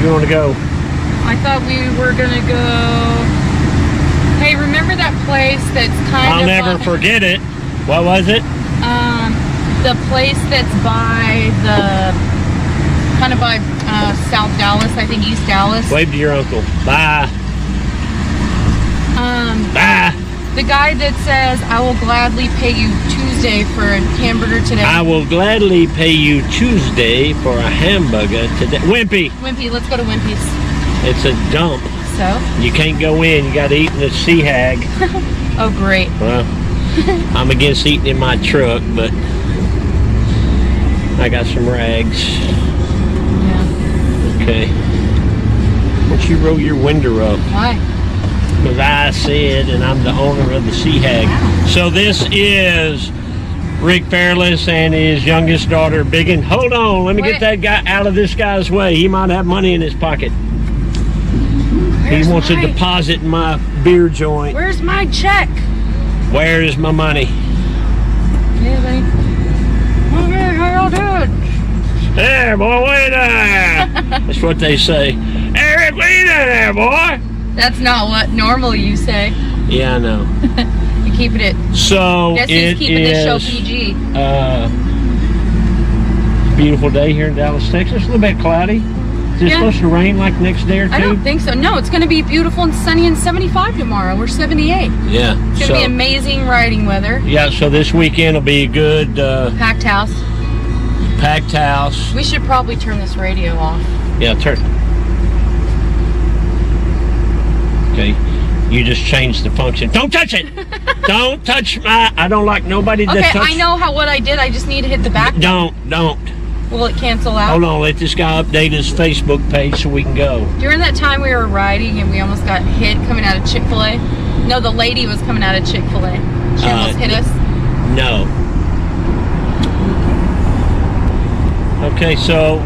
you want to go? I thought we were gonna go. Hey, remember that place that's kind of? I'll never forget it. What was it? The place that's by the kind of by South Dallas, I think East Dallas. Wave to your uncle. Bye. Bye. The guy that says, "I will gladly pay you Tuesday for a hamburger today." I will gladly pay you Tuesday for a hamburger today. Wimpy. Wimpy, let's go to Wimpy's. It's a dump. So? You can't go in. You got to eat in the Sea Hag. Oh, great. Well, I'm against eating in my truck, but I got some rags. Yeah. Okay. Why don't you roll your window up? Why? Because I said, and I'm the owner of the Sea Hag. Wow. So this is Rick Fairless and his youngest daughter, Bigun. Hold on, let me get that guy out of this guy's way. He might have money in his pocket. He wants a deposit in my beer joint. Where's my check? Where is my money? Yeah, buddy. Okay, how y'all doing? There, boy, wait there. That's what they say. Hey, Rick, what you doing there, boy? That's not what normally you say. Yeah, I know. You're keeping it. So Guess who's keeping the show PG? Beautiful day here in Dallas, Texas. A little bit cloudy. Is it supposed to rain like next day or two? I don't think so. No, it's going to be beautiful and sunny and 75 tomorrow. We're 78. Yeah. It's going to be amazing riding weather. Yeah, so this weekend will be a good... packed house. Packed house. We should probably turn this radio off. Yeah, turn. Okay. You just changed the function. Don't touch it! Don't touch my... I don't like nobody that touch... Okay, I know what I did. I just need to hit the back. Don't. Will it cancel out? Hold on, let this guy update his Facebook page so we can go. During that time we were riding and we almost got hit coming out of Chick-fil-A. No, the lady was coming out of Chick-fil-A. She almost hit us. No. Okay, so,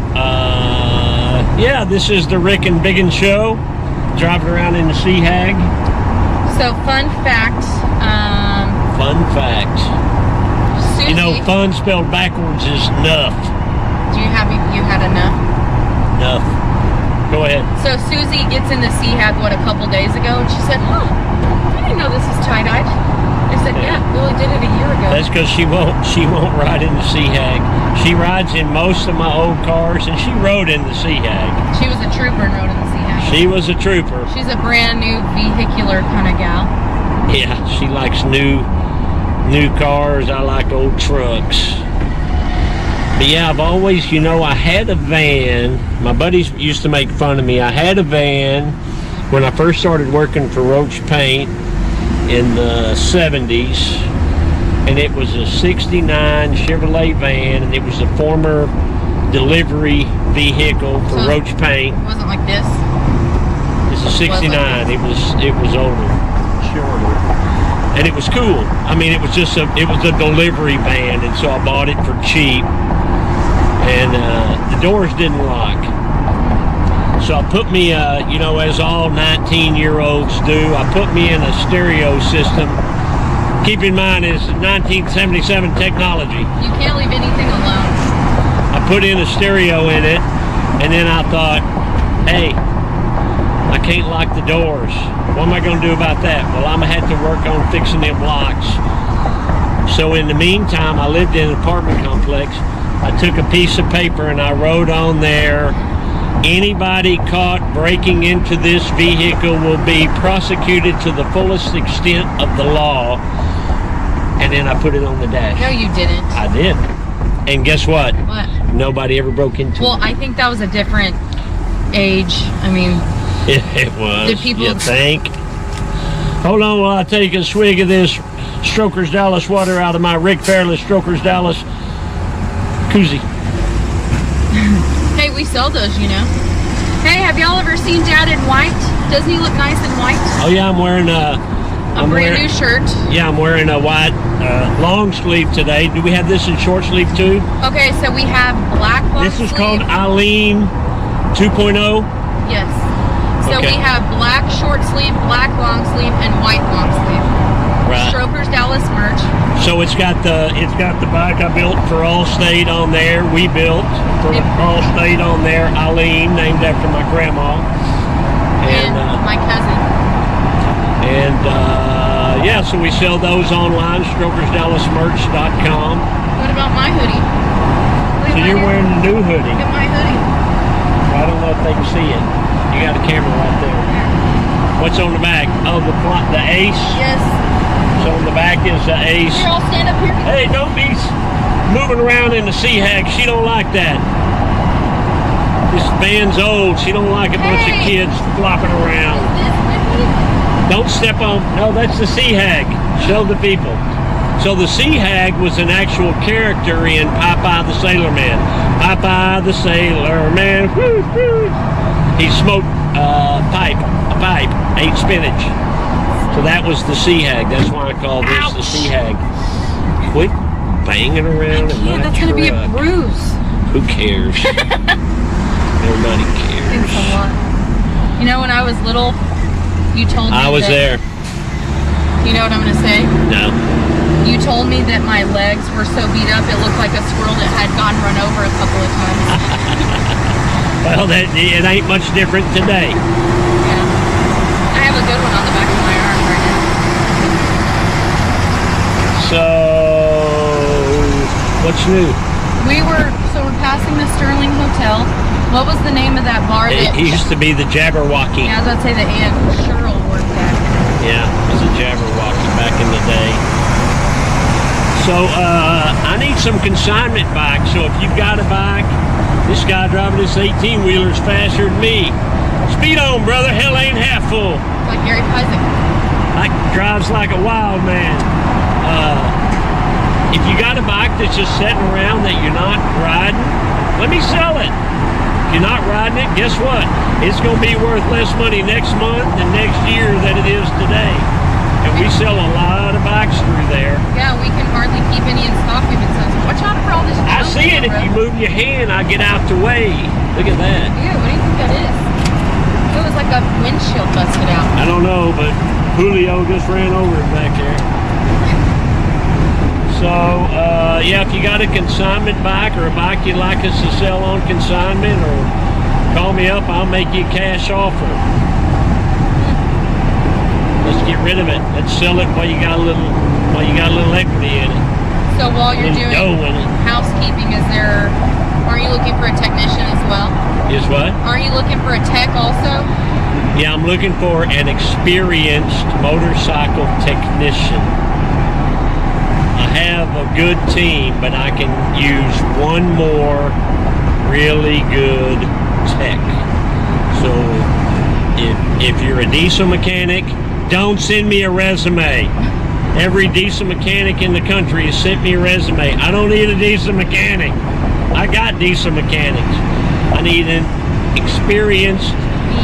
yeah, this is the Rick and Bigun show. Driving around in the Sea Hag. So, fun fact. Fun fact. Susie, you know, fun spelled backwards is nuff. You had enough? Nuff. Go ahead. So Susie gets in the Sea Hag, a couple days ago, and she said, "Huh, I didn't know this was tie-dyed." I said, "Yeah, Billy did it a year ago." That's because she won't ride in the Sea Hag. She rides in most of my old cars, and she rode in the Sea Hag. She was a trooper and rode in the Sea Hag. She was a trooper. She's a brand new vehicular kind of gal. Yeah, she likes new cars. I like old trucks. But yeah, I've always, I had a van. My buddies used to make fun of me. I had a van when I first started working for Roach Paint in the 70s. And it was a 69 Chevrolet van, and it was a former delivery vehicle for Roach Paint. It wasn't like this? It's a 69. It was older, shorter. And it was cool. I mean, it was a delivery van, and so I bought it for cheap. And the doors didn't lock. So I put me, as all 19-year-olds do, I put me in a stereo system. Keep in mind, it's 1977 technology. You can't leave anything alone. I put in a stereo in it, and then I thought, hey, I can't lock the doors. What am I going to do about that? Well, I'm going to have to work on fixing them locks. So in the meantime, I lived in an apartment complex. I took a piece of paper and I wrote on there, anybody caught breaking into this vehicle will be prosecuted to the fullest extent of the law. And then I put it on the dash. No, you didn't. I did. And guess what? What? Nobody ever broke into it. Well, I think that was a different age. I mean... It was. Did people... You think? Hold on while I take a swig of this Stroker's Dallas water out of my Rick Fairless Stroker's Dallas koozie. Hey, we sell those, Hey, have y'all ever seen Dad in white? Doesn't he look nice in white? Oh yeah, I'm wearing a brand new shirt. Yeah, I'm wearing a white long sleeve today. Do we have this in short sleeve too? Okay, so we have black long sleeve. This is called Eileen 2.0. Yes. So okay. We have black short sleeve, black long sleeve, and white long sleeve. Right. Stroker's Dallas merch. So it's got the bike I built for Allstate on there. We built for Allstate. plate on there, Eileen, named after my grandma. And my cousin. And yeah, so we sell those online, strokersdallasmerch.com. What about my hoodie? So you're wearing the new hoodie. Look at my hoodie. I don't know if they can see it. You got a camera right there. What's on the back? Oh, the ace. Yes. So on the back is the ace. Here, I'll stand up here. Hey, don't be moving around in the Sea Hag. She don't like that. This van's old. She don't like a bunch of kids flopping around. Is this Whitney? Don't step on. No, that's the Sea Hag. Show the people. So the Sea Hag was an actual character in Popeye the Sailor Man. Popeye the Sailor Man. Woo, woo. He smoked a pipe, ate spinach. So that was the Sea Hag. That's why I call this the Sea Hag. Quit banging around in my That's truck. gonna be a bruise. Who cares? Nobody cares. Thanks a lot. You know, when I was little, you told me I was there. You know what I'm gonna say? No. You told me that my legs were so beat up, it looked like a squirrel that had gotten run over a couple of times. Well, it ain't much different today. Yeah. I have a good one on the back of my arm right now. So, what's new? We're passing the Sterling Hotel. What was the name of that bar that... It used to be the Jabberwocky. Yeah, I was about to say that Aunt Cheryl worked at. Yeah, it was a Jabberwocky back in the day. So, I need some consignment bikes. So if you've got a bike, this guy driving this 18-wheeler is faster than me. Speed on, brother. Hell ain't half full. It's like Gary Isaac. Like drives like a wild man. If you got a bike that's just sitting around that you're not riding, let me sell it. If you're not riding it, guess what? It's going to be worth less money next month and next year than it is today. And we sell a lot of bikes through there. Yeah, we can hardly keep any in stock. We've been saying, watch out for all this I junk see in it. the If you road. move your hand, I get out the way. Look at that. Yeah, what do you think that is? It was like a windshield busted out. I don't know, but Julio just ran over it back there. So, yeah, if you got a consignment bike or a bike you'd like us to sell on consignment, or call me up, I'll make you a cash offer. Let's get rid of it. Let's sell it while you got a little equity in it. So while you're doing dough in it. housekeeping, are you looking for a technician as well? Is what? Are you looking for a tech also? Yeah, I'm looking for an experienced motorcycle technician. I have a good team, but I can use one more really good tech. So if you're a diesel mechanic, don't send me a resume. Every diesel mechanic in the country has sent me a resume. I don't need a diesel mechanic. I got diesel mechanics. I need an experienced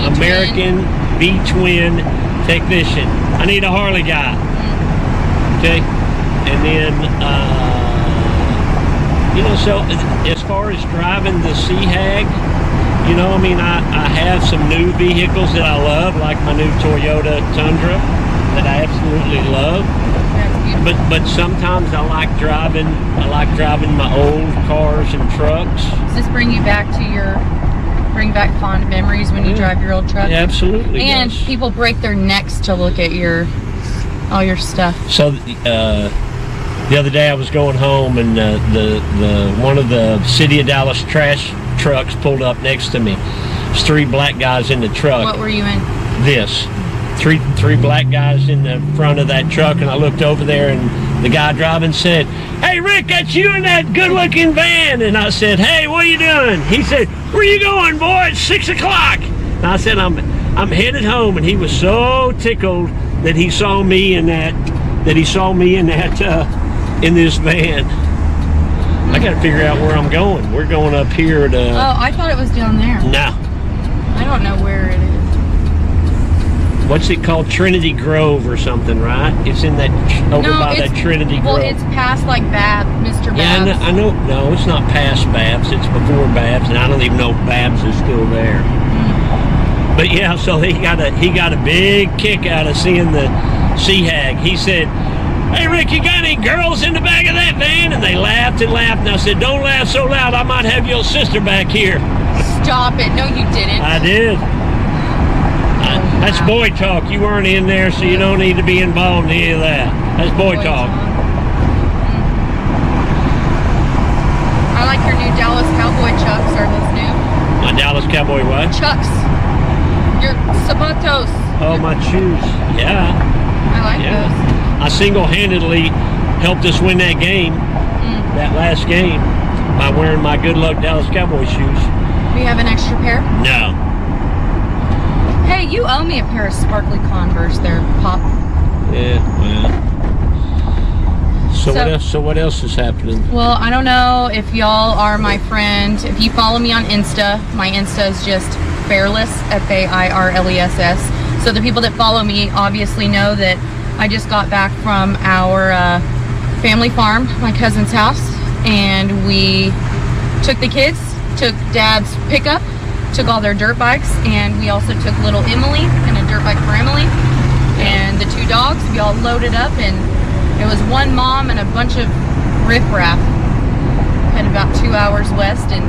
American V-twin technician. I need a Harley guy. Okay? And then, you know, so as far as driving the Sea Hag, you know, I mean, I have some new vehicles that I love, like my new Toyota Tundra that I absolutely love. But sometimes I like driving my old cars and trucks. Does this bring back fond memories when you drive your old truck? Yeah, absolutely. And does. people break their necks to look at all your stuff. So the other day I was going home, and the one of the City of Dallas trash trucks pulled up next to me. There's 3 black guys in the truck. What were you in? This. Three black guys in the front of that truck, and I looked over there, and the guy driving said, "Hey Rick, that's you in that good-looking van." And I said, "Hey, what are you doing?" He said, "Where you going, boy? It's 6 o'clock." And I said, I'm headed home. And he was so tickled that he saw me in in this van. I got to figure out where I'm going. We're going up here to... Oh, I thought it was down there. No. I don't know where it is. What's it called? Trinity Grove or something, right? It's in that that Trinity Grove. Well, it's past like Mr. Babs. Yeah, I know. No, it's not past Babs. It's before Babs, and I don't even know if Babs is still there. But yeah, so he got a big kick out of seeing the Sea Hag. He said, "Hey Rick, you got any girls in the back of that van?" And they laughed and laughed. And I said, "Don't laugh so loud. I might have your sister back here." Stop it. No, you didn't. I did. That's boy talk. You weren't in there, so you don't need to be involved in any of that. That's boy talk. I like your new Dallas Cowboy chucks. Are those new? My Dallas Cowboy what? Chucks. Your zapatos. Oh, my shoes. Yeah. I like those. I single-handedly helped us win that game, that last game, by wearing my good luck Dallas Cowboy shoes. Do you have an extra pair? No. Hey, you owe me a pair of sparkly Converse there, Pop. Yeah, well. So what else? So what else is happening? Well, I don't know if y'all are my friend. If you follow me on Insta, my Insta is just Fairless, Fairless. So the people that follow me obviously know that I just got back from our family farm, my cousin's house, and we took the kids, took Dad's pickup, took all their dirt bikes, and we also took little Emily and a dirt bike for Emily, and the 2 dogs. We all loaded up, and it was one mom and a bunch of riffraff. Headed about 2 hours west, and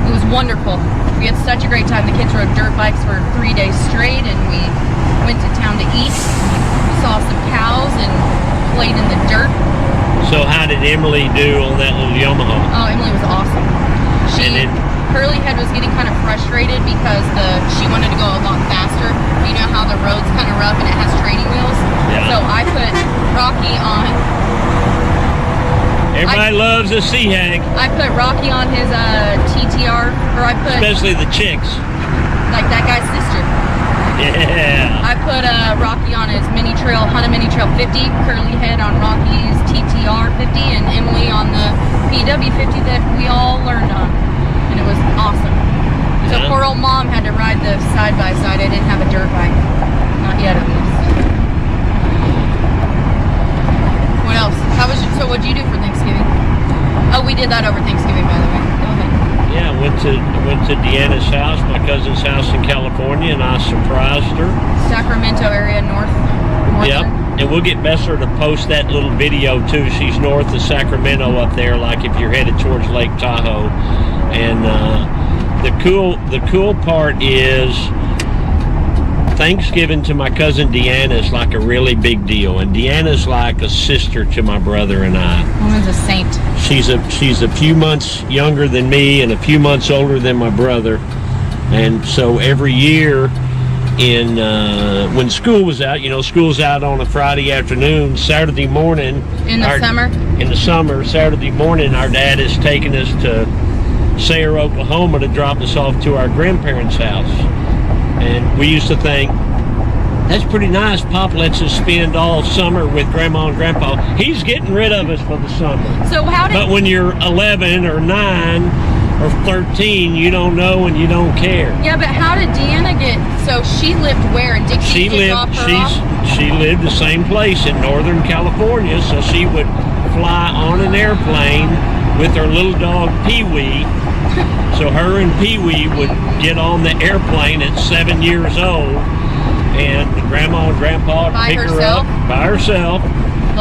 it was wonderful. We had such a great time. The kids rode dirt bikes for 3 days straight, and we went to town to eat. We saw some cows and played in the dirt. So how did Emily do on that little Yamaha? Oh, Emily was awesome. Curly Head was getting kind of frustrated because she wanted to go a lot faster. You know how the road's kind of rough and it has training wheels? Yeah. So I put Rocky on. Everybody loves a Sea Hag. I put Rocky on his TTR, or I put... Especially the chicks. Like that guy's sister. Yeah. I put Rocky on his Honda Mini Trail 50, Curly Head on Rocky's TTR 50, and Emily on the PW 50 that we all learned on. And it was awesome. So poor old mom had to ride the side-by-side. I didn't have a dirt bike. Not yet, at least. What else? So what'd you do for Thanksgiving? Oh, we did that over Thanksgiving, by the way. Go ahead. Yeah, I went to Deanna's house, my cousin's house in California, and I surprised her. Sacramento area, north. Yep. And we'll get Besser to post that little video too. She's north of Sacramento up there, like if you're headed towards Lake Tahoe. And the cool part is Thanksgiving to my cousin Deanna is like a really big deal, and Deanna's like a sister to my brother and I. Woman's a saint. She's a few months younger than me and a few months older than my brother, and so every year when school was out, school's out on a Friday afternoon, Saturday morning. In the summer, Saturday morning, our dad is taking us to Sayre, Oklahoma to drop us off to our grandparents' house. And we used to think, that's pretty nice. Pop lets us spend all summer with Grandma and Grandpa. He's getting rid of us for the summer. But when you're 11 or 9 or 13, you don't know and you don't care. Yeah, but how did Deanna so she lived where? And Dixie she lived the same place in Northern California, so she would fly on an airplane with her little dog Pee-wee. So her and Pee-wee would get on the airplane at 7 years old, and Grandma and Grandpa would pick her up by herself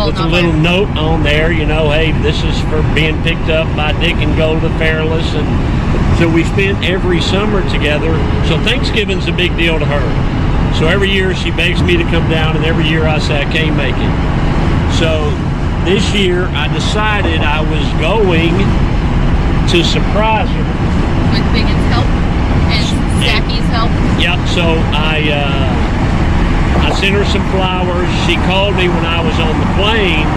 with a little note on there, hey, this is for being picked up by Dick and go to Fairless. And so we spent every summer together. So Thanksgiving's a big deal to her. So every year she begs me to come down, and every year I say I can't make it. So this year I decided I was going to surprise her. With Bigun's help and Zacky's help? Yep, so I sent her some flowers. She called me when I was on the plane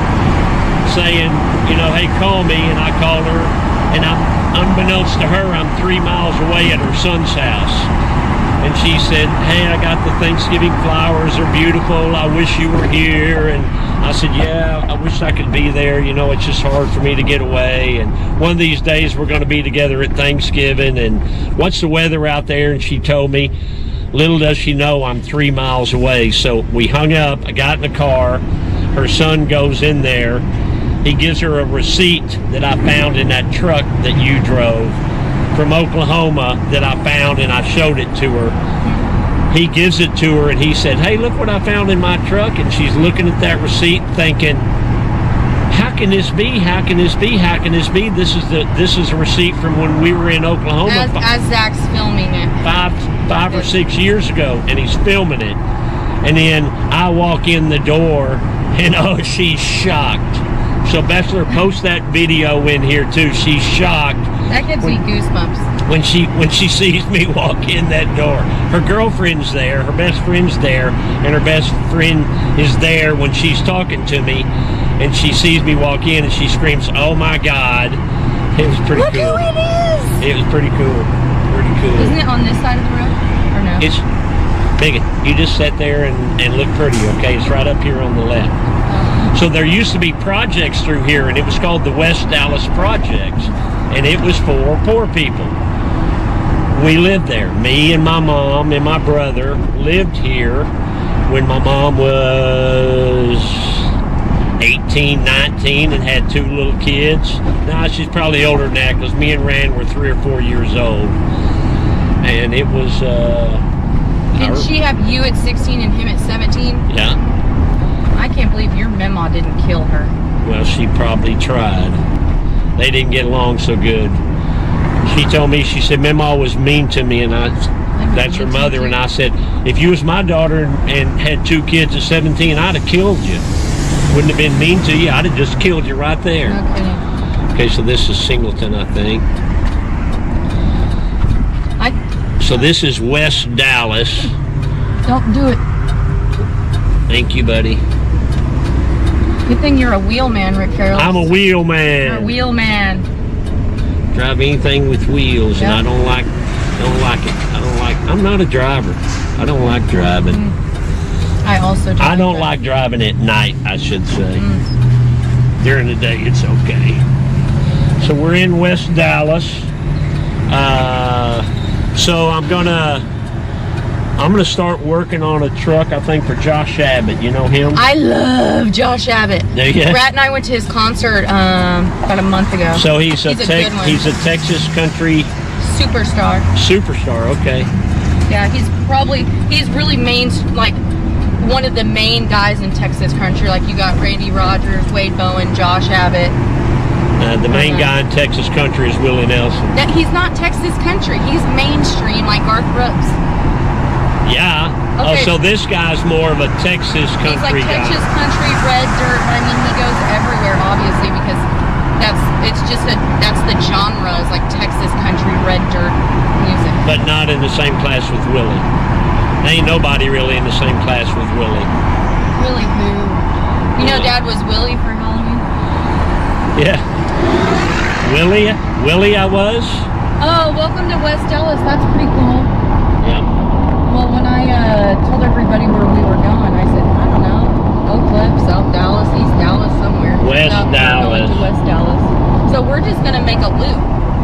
saying, hey, call me, and I called her, and unbeknownst to her, I'm 3 miles away at her son's house. And she said, hey, I got the Thanksgiving flowers, they're beautiful, I wish you were here. And I said, yeah, I wish I could be there, it's just hard for me to get away, and one of these days we're going to be together at Thanksgiving, and what's the weather out there? And she told me, little does she know I'm 3 miles away. So we hung up, I got in the car, her son goes in there, he gives her a receipt that I found in that truck that you drove from Oklahoma that I found, and I showed it to her. He gives it to her, and he said, hey, look what I found in my truck. And she's looking at that receipt thinking, how can this be? How can this be? How can this be? This is a receipt from when we were in Oklahoma. As Zach's filming it. Five or 6 years ago, and he's filming it. And then I walk in the door, and oh, she's shocked. So Bachelor, post that video in here too. She's shocked. That gives me goosebumps. When she sees me walk in that door. Her girlfriend's there, her best friend's there, and her best friend is there when she's talking to me, and she sees me walk in and she screams, "Oh my God." It was pretty cool. Look who it is! It was pretty cool. Pretty cool. Isn't it on this side of the road? Or no? It's Bigun. You just sit there and look pretty, okay? It's right up here on the left. So there used to be projects through here, and it was called the West Dallas Project, and it was for poor people. We lived there. Me and my mom and my brother lived here when my mom was 18, 19 and had 2 little kids. Now she's probably older than that because me and Rand were 3 or 4 years old. And it was... Did she have you at 16 and him at 17? Yeah. I can't believe your mema didn't kill her. Well, she probably tried. They didn't get along so good. She told me, she said, Mema was mean to me, and that's her mother. And I said, if you was my daughter and had 2 kids at 17, I'd have killed you. Wouldn't have been mean to you. I'd have just killed you right there. Okay, so this is Singleton, I think. So this is West Dallas. Don't do it. Thank you, buddy. Good thing you're a wheelman, Rick Fairless. I'm a wheelman. You're a wheelman. Drive anything with wheels, and I don't like it. I'm not a driver. I don't like driving. I also don't. I don't like driving at night, I should say. During the day, it's okay. So we're in West Dallas. So I'm gonna start working on a truck, I think, for Josh Abbott. You know him? I love Josh Abbott. Do you? Rat and I went to his concert about a month ago. So he's a Texas country superstar. Superstar, okay. Yeah, he's really like one of the main guys in Texas country. Like you got Randy Rogers, Wade Bowen, Josh Abbott. The main guy in Texas country is Willie Nelson. He's not Texas country. He's mainstream, like Garth Brooks. Yeah. Okay. Oh, so this guy's more of a Texas country guy. He's like Texas country, red dirt. I mean, he goes everywhere, obviously, because that's the genre is like Texas country, red dirt music. But not in the same class with Willie. There ain't nobody really in the same class with Willie. Willie who? You know, Dad was Willie for Halloween. Yeah. Willie, I was. Oh, welcome to West Dallas. That's pretty cool. Yeah. Well, when I told everybody where we were going, I said, I don't know, Oak Cliff, South Dallas, East Dallas, somewhere. West Dallas. We're going to West Dallas. So we're just going to make a loop.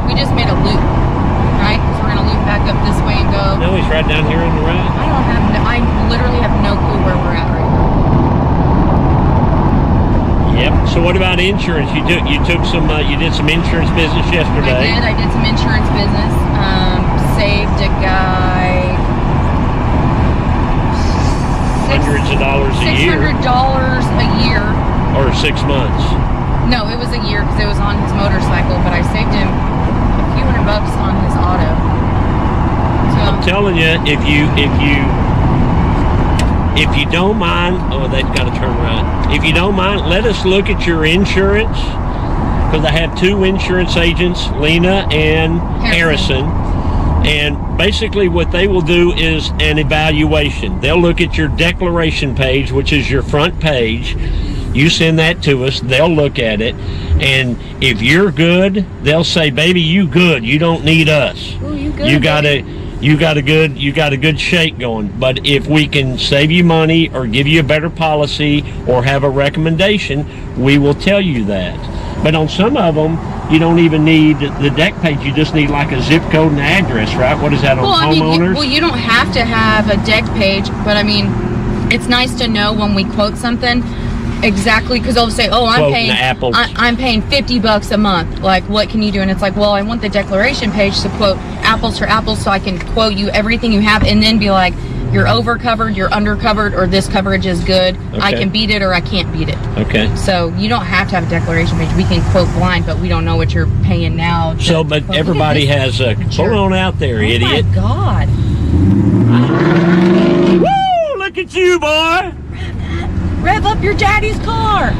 We just made a loop, right? So we're going to loop back up this way and go. No, he's right down here on the right. I literally have no clue where we're at right now. Yep. So what about insurance? You did some insurance business yesterday. I did some insurance business. Saved a guy hundreds of dollars a year. $600 a year. Or 6 months. No, it was a year because it was on his motorcycle, but I saved him a few $100 on his auto. So I'm telling you, if you don't mind, oh, they've got to turn right. If you don't mind, let us look at your insurance, because I have 2 insurance agents, Lena and Harrison. And basically what they will do is an evaluation. They'll look at your declaration page, which is your front page. You send that to us, they'll look at it, and if you're good, they'll say, baby, you good, you don't need us. Ooh, you good, you got a good shake going. But if we can save you money or give you a better policy or have a recommendation, we will tell you that. But on some of them, you don't even need the deck page. You just need like a zip code and address, right? What is that on homeowners? You don't have to have a deck page, but I mean, it's nice to know when we quote something exactly, because they'll say, "Oh, I'm paying $50 a month. Like, what can you do?" And it's like, well, I want the declaration page to quote apples for apples, so I can quote you everything you have, and then be like, you're over covered, you're under covered, or this coverage is good. I can beat it or I can't beat it. Okay. So you don't have to have a declaration page. We can quote blind, but we don't know what you're paying now. So, but everybody has a... Pull on out there, idiot. Oh my God. Woo! Look at you, boy. Rev up your daddy's car.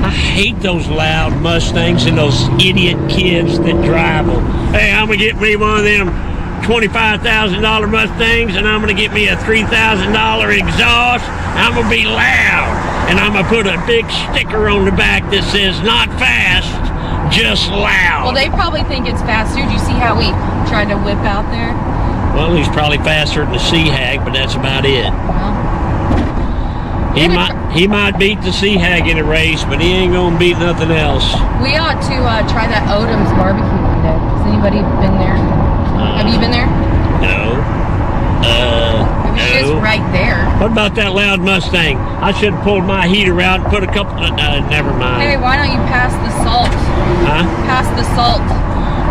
I hate those loud Mustangs and those idiot kids that drive them. Hey, I'm going to get me one of them $25,000 Mustangs, and I'm going to get me a $3,000 exhaust. I'm going to be loud, and I'm going to put a big sticker on the back that says, not fast, just loud. Well, they probably think it's fast, too. Do you see how we tried to whip out there? Well, he's probably faster than the Sea Hag, but that's about it. Well, he might beat the Sea Hag in a race, but he ain't going to beat nothing else. we ought to try that Odom's barbecue one day. Has anybody been there? Have you been there? No. It's just right there. What about that loud Mustang? I should have pulled my heater out and put a couple of... never mind. Hey, why don't you pass the salt? Huh? Pass the salt.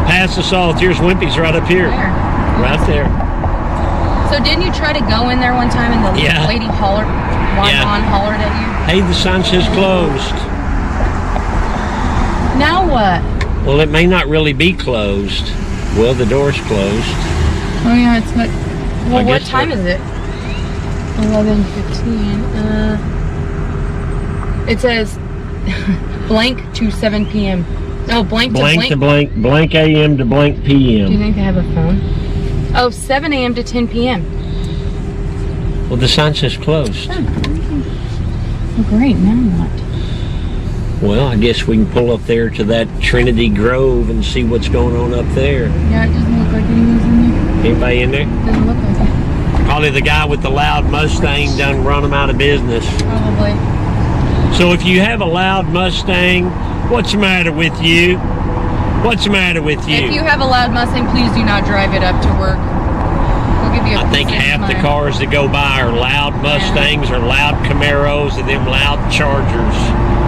Pass the salt. Here's Wimpy's right up here. There. Right there. So didn't you try to go in there one time and the lady hollered at you? Hey, the sign says closed. Now what? Well, it may not really be closed. Well, the door's closed. Oh yeah, it's what? Well, what guess time is it? 11:15. It says blank to 7 p.m. Oh, blank to blank. Blank a.m. to blank p.m. Do you think they have a phone? Oh, 7 a.m. to 10 p.m. Well, the sign says closed. Oh, great. Now what? Well, I guess we can pull up there to that Trinity Grove and see what's going on up there. Yeah, it doesn't look like anyone's in there. Anybody in there? Doesn't look like it. Probably the guy with the loud Mustang done run him out of business. Probably. So if you have a loud Mustang, what's the matter with you? What's the matter with you? If you have a loud Mustang, please do not drive it up to work. We'll give you a I think half the cars that go by are loud Mustangs or loud Camaros and them loud Chargers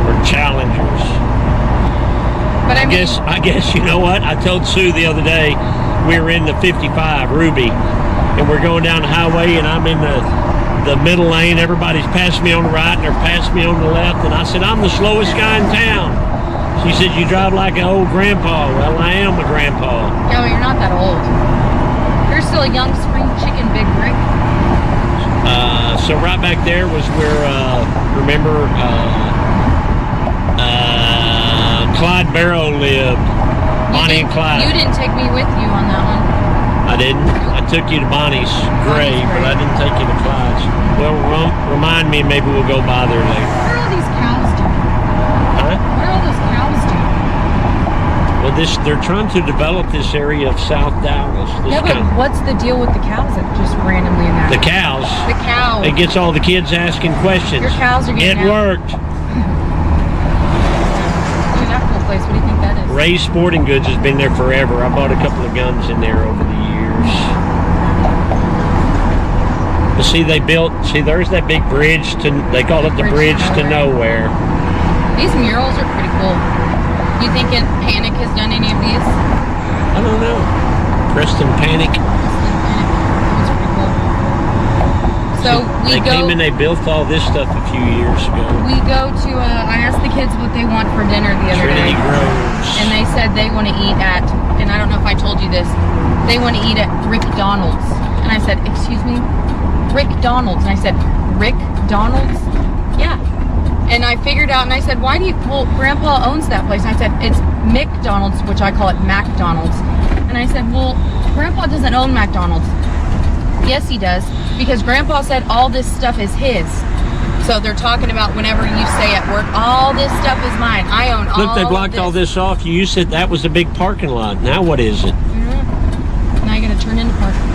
or Challengers. But I guess you know what? I told Sue the other day we were in the 55 Ruby and we're going down the highway and I'm in the middle lane. Everybody's passing me on the right and they're passing me on the left, and I said, I'm the slowest guy in town. She said, you drive like an old grandpa. Well, I am a grandpa. No, you're not that old. You're still a young spring chicken, Big Rick. So right back there was where, remember, Clyde Barrow lived. Bonnie and Clyde. You didn't take me with you on that one. I didn't. I took you to Bonnie's grave, but I didn't take you to Clyde's. Well, remind me, maybe we'll go by there later. What are all these cows doing? Huh? What are all those cows doing? Well, they're trying to develop this area of South Dallas. Yeah, but what's the deal with the cows that just randomly in that? The cows. The cows. It gets all the kids asking questions. Your cows are getting It worked. Dude, that cool place. What do you think that is? Ray's Sporting Goods has been there forever. I bought a couple of guns in there over the years. But see, there's that big bridge they call it the bridge to nowhere. These murals are pretty cool. You think Panic has done any of these? I don't know. Preston Panic. That's pretty cool. So they came and they built all this stuff a few years ago. We go to, I asked the kids what they want for dinner the other Trinity day. Groves. And they said they want to eat at, and I don't know if I told you this, they want to eat at Rickdonald's. And I said, excuse me? Rickdonald's. And I said, Rickdonald's? Yeah. And I figured out, and I said, well, Grandpa owns that place. And I said, it's McDonald's, which I call it McDonald's. And I said, well, Grandpa doesn't own McDonald's. Yes, he does, because Grandpa said all this stuff is his. So they're talking about whenever you say at work, all this stuff is mine. I own all. Look, they blocked all this off. You said that was a big parking lot. Now what is it? Now you're going to turn into parking.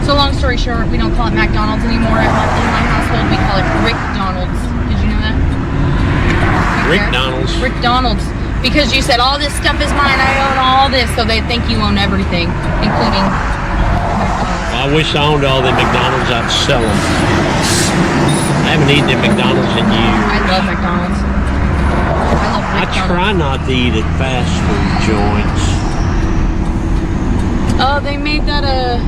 So long story short, we don't call it McDonald's anymore. In my household, we call it Rickdonald's. Did you know that? Rickdonald's. Rickdonald's. Because you said all this stuff is mine. I own all this. So they think you own everything, including McDonald's. I wish I owned all the McDonald's. I'd sell them. I haven't eaten at McDonald's in years. I love McDonald's. I try not to eat at fast food joints. Oh, they made that a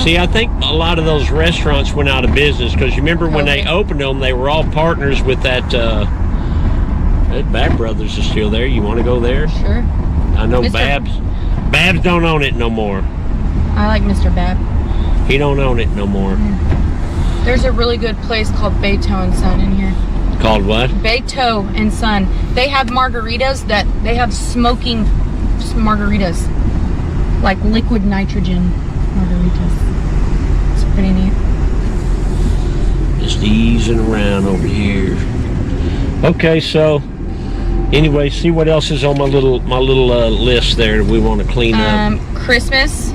See, I think a lot of those restaurants went out of business because you remember when they opened them, they were all partners with that. Bab Brothers is still there. You want to go there? Sure. I know Babs don't own it no more. I like Mr. Bab. He don't own it no more. There's a really good place called Beto and Son in here. Called what? Beto and Son. They have margaritas they have smoking margaritas. Like liquid nitrogen margaritas. It's pretty neat. Just easing around over here. Okay, so anyway, see what else is on my little list there that we want to clean up. Christmas.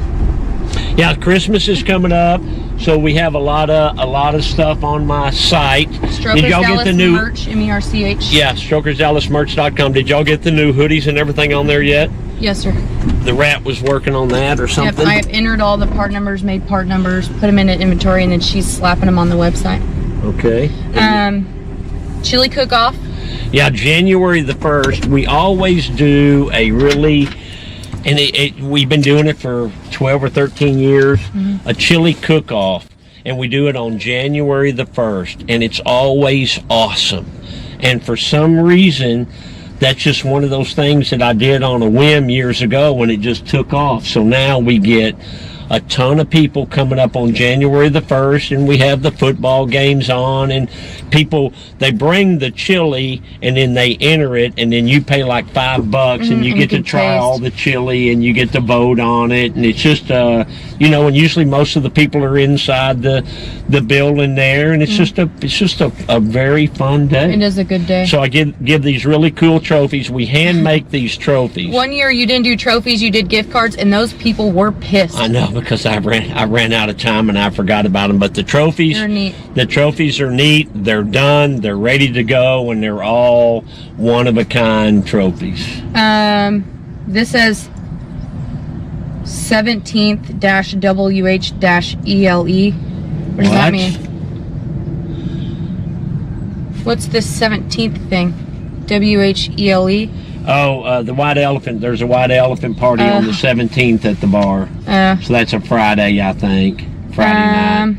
Yeah, Christmas is coming up, so we have a lot of stuff on my site. Strokers Did y'all Dallas get the new merch? MERCH. Yeah, StrokersDallasMerch.com. Did y'all get the new hoodies and everything on there yet? Yes, sir. The rat was working on that or something. Yep, I have entered all the part numbers, made part numbers, put them in an inventory, and then she's slapping them on the website. Okay. Chili cook-off. Yeah, January the 1st. We always do a really, and we've been doing it for 12 or 13 years, a chili cook-off. And we do it on January the 1st. And it's always awesome. And for some reason, that's just one of those things that I did on a whim years ago when it just took off. So now we get a ton of people coming up on January the 1st, and we have the football games on, and people, they bring the chili and then they enter it, and then you pay like $5 and you get to try taste all the chili and you get to vote on it. And it's just you know, and usually most of the people are inside the building there, and it's just a very fun day. It is a good day. So I give these really cool trophies. We hand make these trophies. One year you didn't do trophies, you did gift cards, and those people were pissed. I know, because I ran out of time and I forgot about them. But the trophies, They're neat. The trophies are neat. They're done. They're ready to go, and they're all one of a kind trophies. This says 17th-WH-ELE. What does that mean? What's this 17th thing? WHELE? Oh, the White Elephant. There's a White Elephant party on the 17th at the bar. So that's a Friday, I think. Friday night.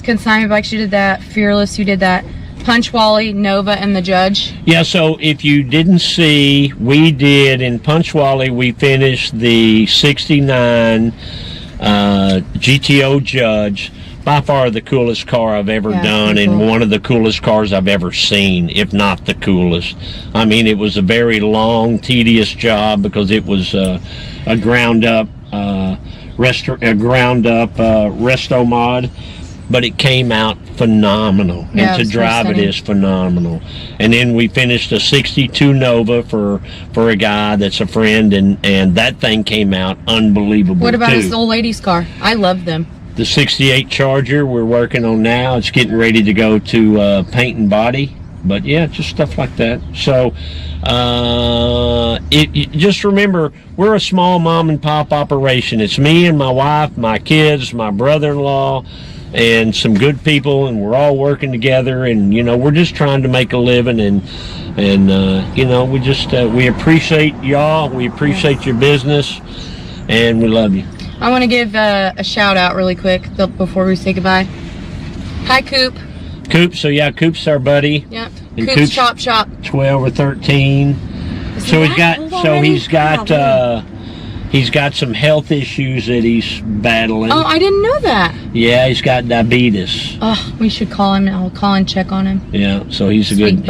Consignment Bikes, you did that. Fearless, you did that. Punch Wally, Nova, and the Judge. Yeah, so if you didn't see, we did in Punch Wally, we finished the 69 GTO Judge. By far the coolest car I've ever done, and one of the coolest cars I've ever seen, if not the coolest. I mean, it was a very long, tedious job because it was a ground-up resto mod, but it came out phenomenal, and to drive it is phenomenal. And then we finished a 62 Nova for a guy that's a friend, and that thing came out unbelievable. What about this old lady's car? I love them. The 68 Charger we're working on now. It's getting ready to go to paint and body. But yeah, just stuff like that. So just remember, we're a small mom and pop operation. It's me and my wife, my kids, my brother-in-law, and some good people, and we're all working together, and you know, we're just trying to make a living, and you know, we just we appreciate y'all, we appreciate your business, and we love you. I want to give a shout out really quick before we say goodbye. Hi, Coop. Coop, so yeah, Coop's our buddy. Yep. And Coop's Chop Shop. 12 or 13. So he's got some health issues that he's battling. Oh, I didn't know that. Yeah, he's got diabetes. Oh, we should call him. I'll call and check on him. Yeah, so he's a good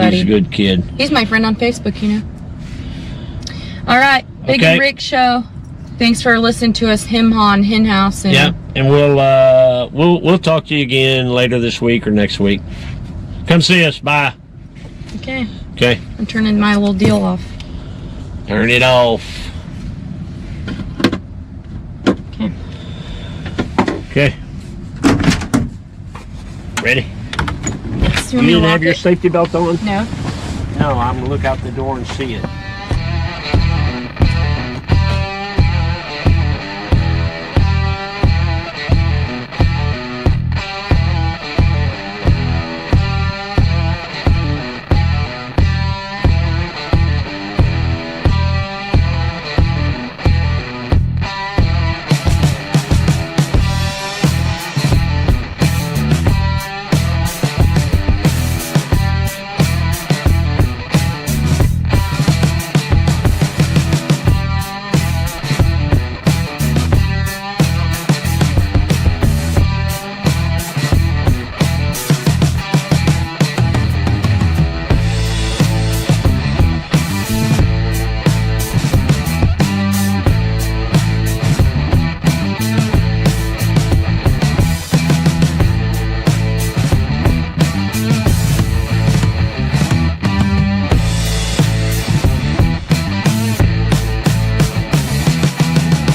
kid. He's my friend on Facebook, you know. All right, Bigun and Rick show. Thanks for listening to us, Hen House. And yeah, and we'll talk to you again later this week or next week. Come see us. Bye. Okay. Okay. I'm turning my little deal off. Turn it off. Okay. Okay. Ready? Yes. You didn't have your safety belt on? No. No, I'm gonna look out the door and see it.